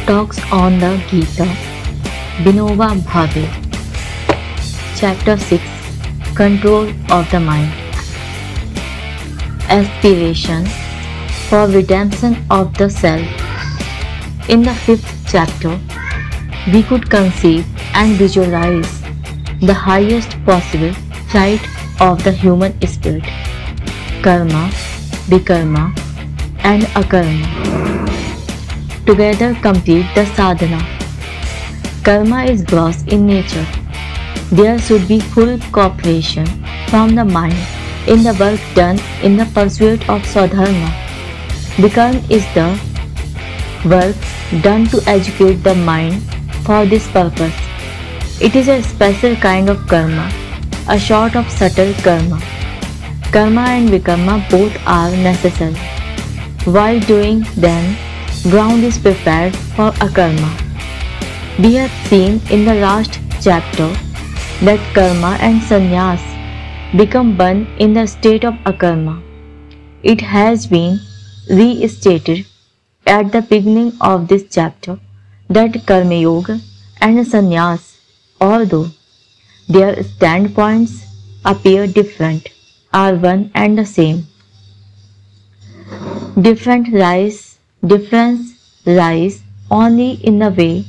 Talks on the Gita, Vinoba Bhave. Chapter 6, Control of the Mind. Aspiration for redemption of the self. In the 5th chapter, we could conceive and visualize the highest possible flight of the human spirit, karma, vikarma, and akarma. Together complete the sadhana. Karma is gross in nature. There should be full cooperation from the mind in the work done in the pursuit of Swadharma. Vikarma is the work done to educate the mind for this purpose. It is a special kind of karma, a sort of subtle karma. Karma and vikarma both are necessary. While doing them, ground is prepared for akarma. We have seen in the last chapter that karma and sannyas become one in the state of akarma. It has been restated at the beginning of this chapter that karma yoga and sannyas, although their standpoints appear different, are one and the same. Difference lies only in the way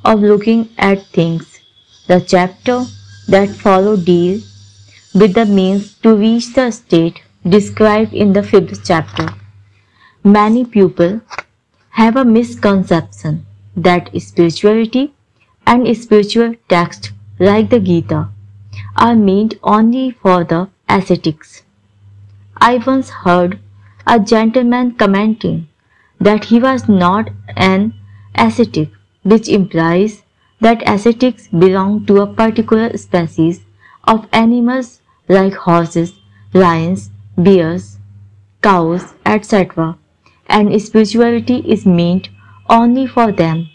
of looking at things. The chapter that follows deals with the means to reach the state described in the 5th chapter. Many people have a misconception that spirituality and spiritual texts like the Gita are meant only for the ascetics. I once heard a gentleman commenting that he was not an ascetic, which implies that ascetics belong to a particular species of animals like horses, lions, bears, cows, etc., and spirituality is meant only for them.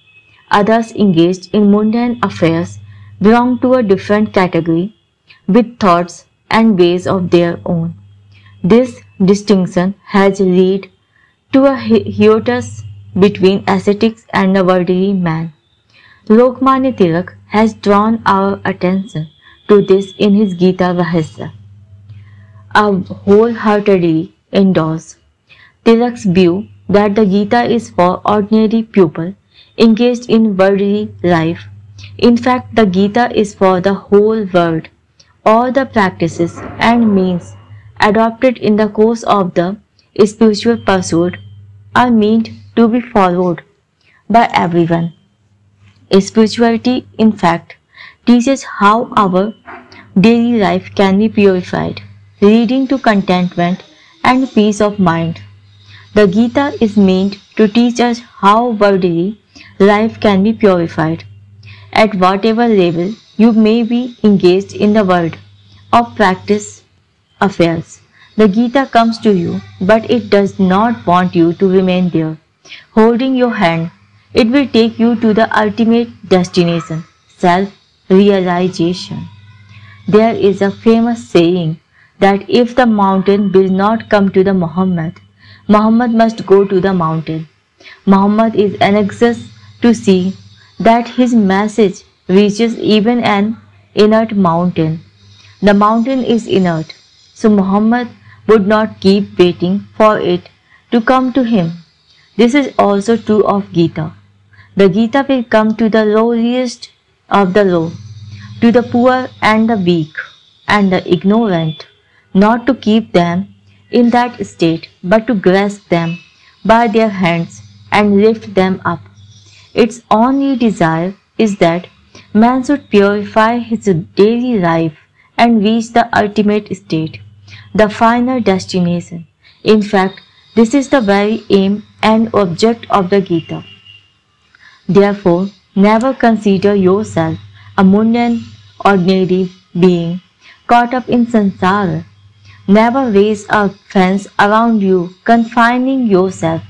Others engaged in mundane affairs belong to a different category with thoughts and ways of their own. This distinction has led to a hiatus between ascetics and the worldly man. Lokmanya Tilak has drawn our attention to this in his Gita Rahasya. I wholeheartedly endorse Tilak's view that the Gita is for ordinary people engaged in worldly life. In fact, the Gita is for the whole world. All the practices and means adopted in the course of the spiritual pursuit are meant to be followed by everyone. Spirituality, in fact, teaches how our daily life can be purified, leading to contentment and peace of mind. The Gita is meant to teach us how worldly life can be purified. At whatever level you may be engaged in the world of practice affairs, the Gita comes to you, but it does not want you to remain there. Holding your hand, it will take you to the ultimate destination, self-realization. There is a famous saying that if the mountain will not come to the Muhammad, Muhammad must go to the mountain. Muhammad is anxious to see that his message reaches even an inert mountain. The mountain is inert, so Muhammad would not keep waiting for it to come to him. This is also true of Gita. The Gita will come to the lowliest of the low, to the poor and the weak and the ignorant, not to keep them in that state, but to grasp them by their hands and lift them up. Its only desire is that man should purify his daily life and reach the ultimate state, the final destination. In fact, this is the very aim and object of the Gita. Therefore, never consider yourself a mundane, ordinary being caught up in samsara. Never raise a fence around you, confining yourself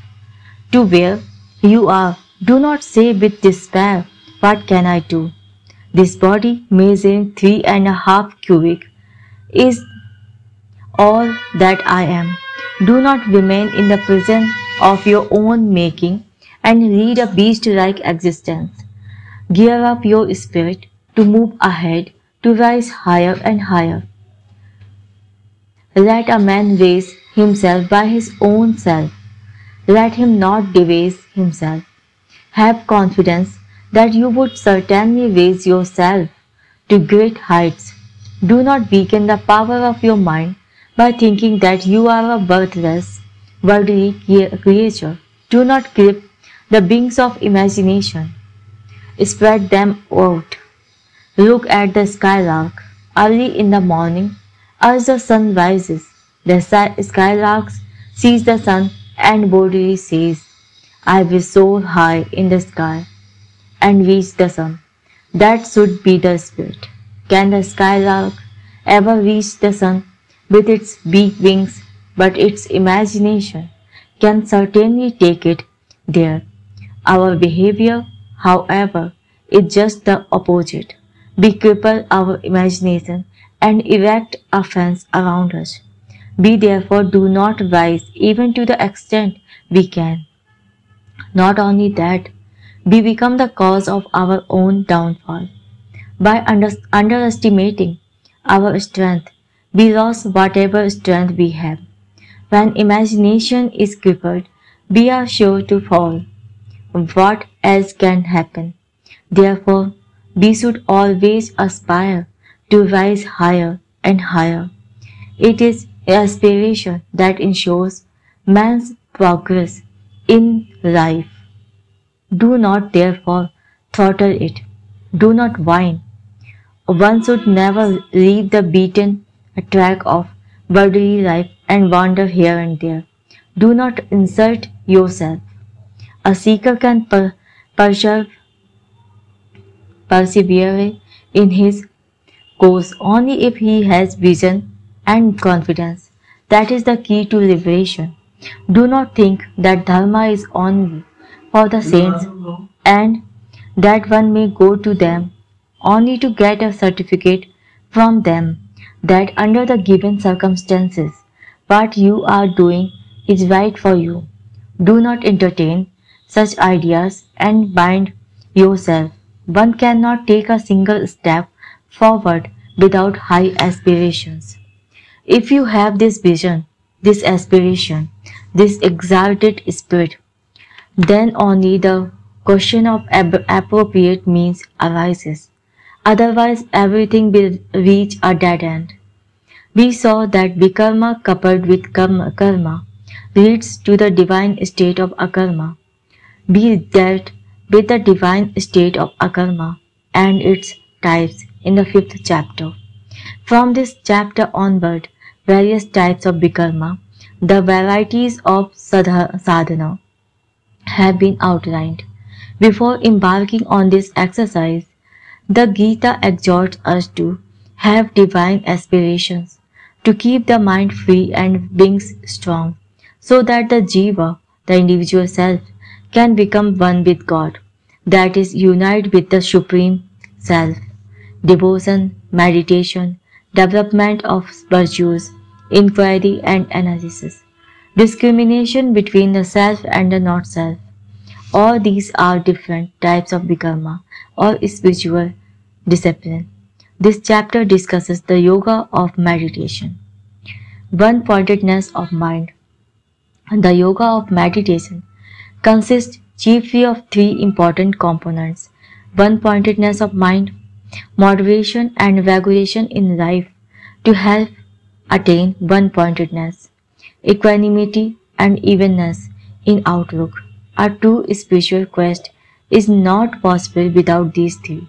to where you are. Do not say with despair, "What can I do? This body, measuring 3.5 cubic, is all that I am." Do not remain in the prison of your own making and lead a beast-like existence. Gear up your spirit to move ahead, to rise higher and higher. Let a man raise himself by his own self. Let him not debase himself. Have confidence that you would certainly raise yourself to great heights. Do not weaken the power of your mind by thinking that you are a worthless, worldly creature. Do not grip the wings of imagination. Spread them out. Look at the skylark. Early in the morning, as the sun rises, the skylark sees the sun and boldly says, I will soar high in the sky and reach the sun. That should be the spirit. Can the skylark ever reach the sun with its big wings? But its imagination can certainly take it there. Our behavior, however, is just the opposite. We cripple our imagination and erect a fence around us. We therefore do not rise even to the extent we can. Not only that, we become the cause of our own downfall. By underestimating our strength, we lose whatever strength we have. When imagination is crippled, we are sure to fall. What else can happen? Therefore, we should always aspire to rise higher and higher. It is aspiration that ensures man's progress in life. Do not therefore throttle it. Do not whine. One should never leave the beaten track of worldly life and wander here and there. Do not insult yourself. A seeker can persevere in his course only if he has vision and confidence. That is the key to liberation. Do not think that dharma is only for the saints and that one may go to them only to get a certificate from them that under the given circumstances what you are doing is right for you. Do not entertain such ideas and bind yourself. One cannot take a single step forward without high aspirations. If you have this vision, this aspiration, this exalted spirit, then only the question of appropriate means arises. Otherwise, everything will reach a dead end. We saw that vikarma coupled with karma leads to the divine state of akarma. We dealt with the divine state of akarma and its types in the 5th chapter. From this chapter onward, various types of vikarma, the varieties of sadhana, have been outlined. Before embarking on this exercise, the Gita exhorts us to have divine aspirations, to keep the mind free and wings strong, so that the jiva, the individual self, can become one with God, that is, unite with the Supreme Self. Devotion, meditation, development of virtues, inquiry and analysis, discrimination between the self and the not-self. All these are different types of vikarma or spiritual discipline. This chapter discusses the yoga of meditation. One-pointedness of mind. The yoga of meditation consists chiefly of three important components: one-pointedness of mind, moderation and regulation in life to help attain one-pointedness, equanimity and evenness in outlook. A true spiritual quest is not possible without these three.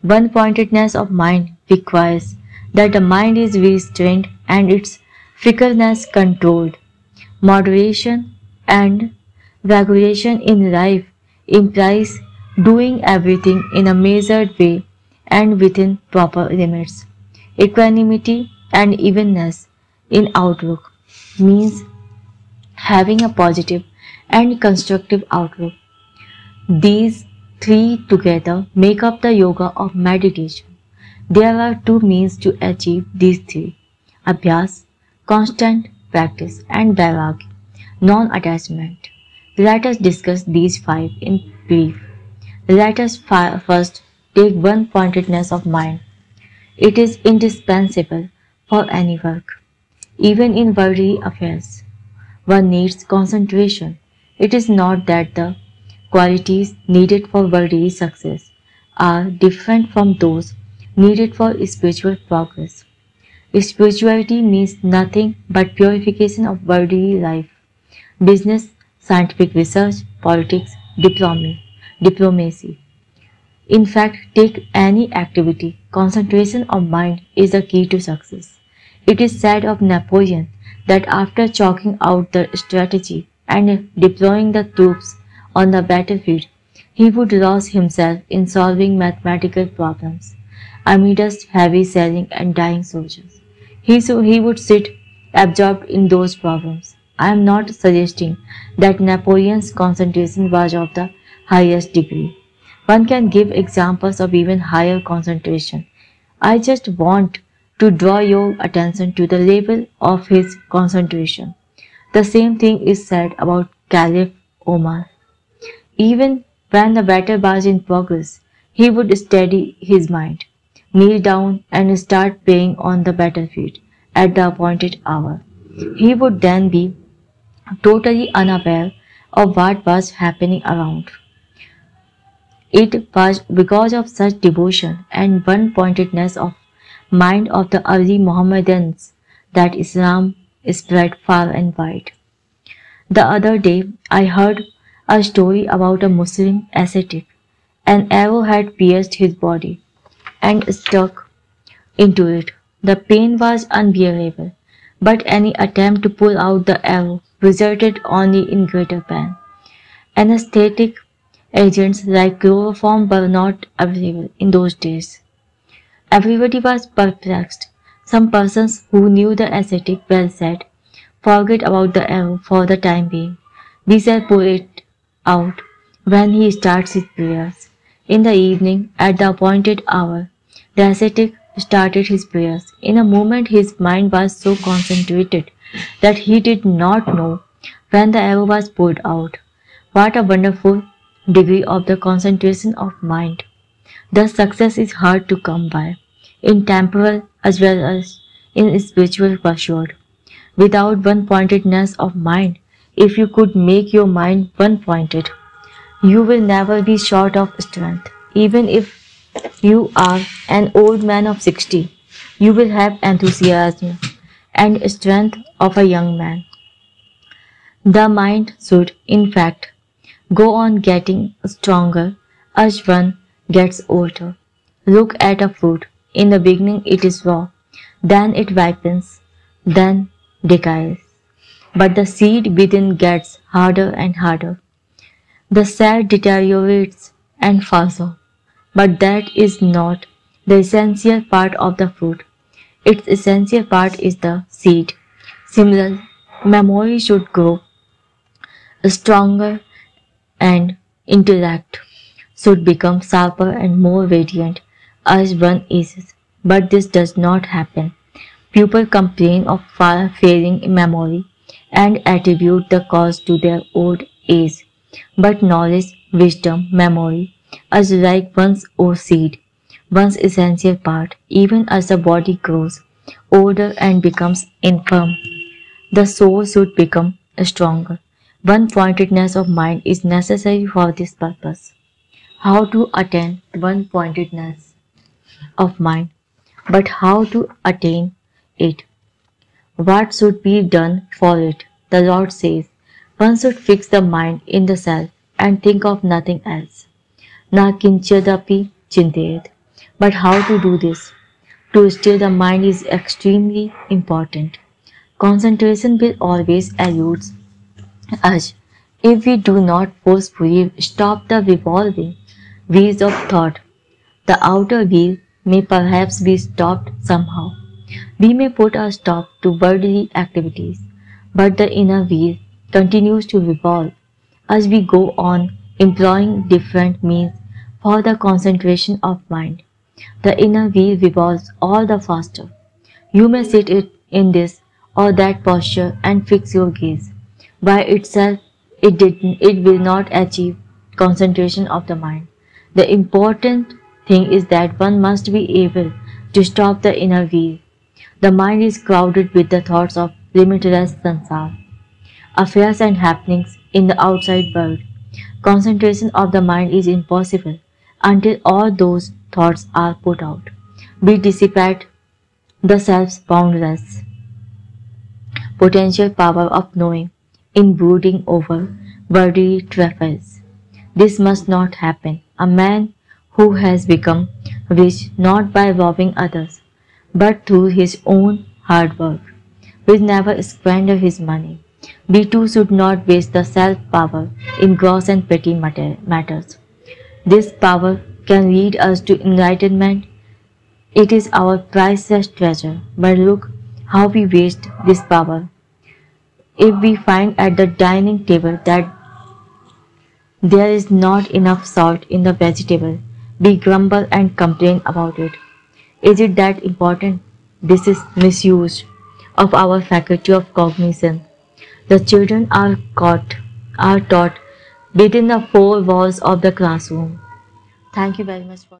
One-pointedness of mind requires that the mind is restrained and its fickleness controlled. Moderation and regulation in life implies doing everything in a measured way and within proper limits. Equanimity and evenness in outlook means having a positive and constructive outlook. These three together make up the yoga of meditation. There are two means to achieve these three: abhyas, constant practice, and vairagya, non-attachment. Let us discuss these five in brief. Let us first take one-pointedness of mind. It is indispensable for any work, even in worldly affairs. One needs concentration. It is not that the qualities needed for worldly success are different from those needed for spiritual progress. Spirituality means nothing but purification of worldly life, business, scientific research, politics, diplomacy. In fact, take any activity, concentration of mind is the key to success. It is said of Napoleon that after chalking out the strategy and deploying the troops on the battlefield, he would lose himself in solving mathematical problems amidst heavy sailing and dying soldiers. He would sit absorbed in those problems. I am not suggesting that Napoleon's concentration was of the highest degree. One can give examples of even higher concentration. I just want to draw your attention to the level of his concentration. The same thing is said about Caliph Omar. Even when the battle was in progress, he would steady his mind, kneel down and start praying on the battlefield at the appointed hour. He would then be totally unaware of what was happening around. It was because of such devotion and one-pointedness of mind of the early Mohammedans that Islam spread far and wide. The other day I heard a story about a Muslim ascetic. An arrow had pierced his body and stuck into it. The pain was unbearable, but any attempt to pull out the arrow resulted only in greater pain. Anesthetic agents like chloroform were not available in those days. Everybody was perplexed. Some persons who knew the ascetic well said, "Forget about the arrow for the time being. We shall pull it out when he starts his prayers." In the evening, at the appointed hour, the ascetic started his prayers. In a moment his mind was so concentrated that he did not know when the arrow was pulled out. What a wonderful degree of the concentration of mind! Thus success is hard to come by, in temporal as well as in spiritual pursuit. Without one-pointedness of mind, if you could make your mind one-pointed, you will never be short of strength. Even if you are an old man of 60, you will have enthusiasm and strength of a young man. The mind should, in fact, go on getting stronger as one gets older. Look at a fruit. In the beginning it is raw, then it ripens, then decays. But the seed within gets harder and harder. The cell deteriorates and falls off. But that is not the essential part of the fruit. Its essential part is the seed. Similarly, memory should grow stronger and intellect should become sharper and more radiant as one ages. But this does not happen. People complain of failing memory and attribute the cause to their old age. But knowledge, wisdom, memory as like one's own seed, one's essential part, even as the body grows older and becomes infirm. The soul should become stronger. One-pointedness of mind is necessary for this purpose. How to attain one-pointedness of mind, but how to attain it? What should be done for it? The Lord says, one should fix the mind in the self and think of nothing else. Na kinchadapi chintayet. But how to do this? To still the mind is extremely important. Concentration will always elude us if we do not forcefully stop the revolving wheels of thought. The outer wheel may perhaps be stopped somehow. We may put a stop to worldly activities, but the inner wheel continues to revolve as we go on employing different means for the concentration of mind. The inner wheel revolves all the faster. You may sit in this or that posture and fix your gaze. By itself, it will not achieve concentration of the mind. The important thing is that one must be able to stop the inner wheel. The mind is crowded with the thoughts of limitless sansar, affairs and happenings in the outside world. Concentration of the mind is impossible until all those thoughts are put out. We dissipate the self's boundless potential power of knowing in brooding over worldly trifles. This must not happen. A man who has become rich not by robbing others, but through his own hard work, will never squander his money. We too should not waste the self-power in gross and petty matters. This power can lead us to enlightenment. It is our priceless treasure, but look how we waste this power. If we find at the dining table that there is not enough salt in the vegetable, we grumble and complain about it. Is it that important? This is misuse of our faculty of cognition. The children are taught within the four walls of the classroom. Thank you very much for